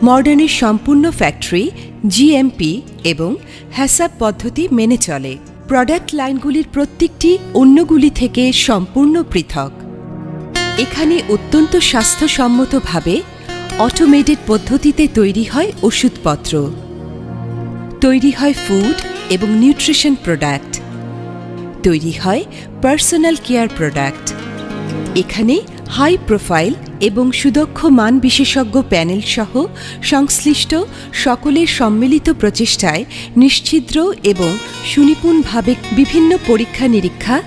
মডার্নের সম্পূর্ণ factory GMP এবং হ্যাসাব পদ্ধতি মেনে চলে। প্রোডাক্ট লাইনগুলির প্রত্যেকটি অন্যগুলি থেকে সম্পূর্ণ পৃথক। এখানে অত্যন্ত স্বাস্থ্যসম্মতভাবে অটোমেটেড পদ্ধতিতে তৈরি হয় ওষুধপত্র, তৈরি হয় ফুড এবং নিউট্রিশন প্রোডাক্ট, তৈরি হয় পার্সোনাল কেয়ার প্রোডাক্ট। এখানে হাই প্রোফাইল এবং সুদক্ষ মান বিশেষজ্ঞ প্যানেল সহ সংশ্লিষ্ট সকলের সম্মিলিত প্রচেষ্টায় নিশ্ছিদ্র এবং সুনিপুণভাবে বিভিন্ন পরীক্ষা নিরীক্ষা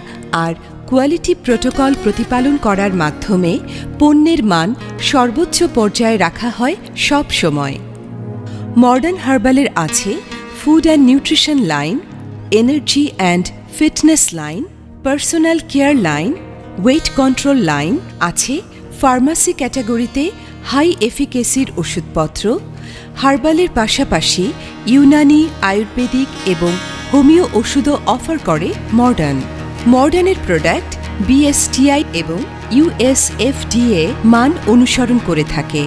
আর কোয়ালিটি প্রোটোকল প্রতিপালন করার মাধ্যমে পণ্যের মান সর্বোচ্চ পর্যায়ে রাখা হয় সব সময়। মডার্ন হার্বালের আছে food and nutrition line, energy and fitness line, personal care line, wait control line, আছে ফার্মাসি ক্যাটাগরিতে হাই এফিকেসির ওষুধপত্র। হার্বালের পাশাপাশি ইউনানি, আয়ুর্বেদিক এবং হোমিও ওষুধও অফার করে মডার্নের প্রোডাক্ট বিএসটিআই এবং ইউএসএফডিএ মান অনুসরণ করে থাকে।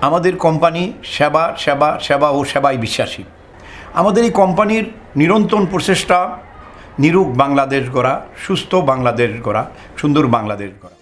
আমাদের কোম্পানি সেবা সেবা সেবা ও সেবায় বিশ্বাসী। আমাদের এই কোম্পানির নিরন্তর প্রচেষ্টা নিরোগ বাংলাদেশ গড়া, সুস্থ বাংলাদেশ গড়া, সুন্দর বাংলাদেশ গড়া।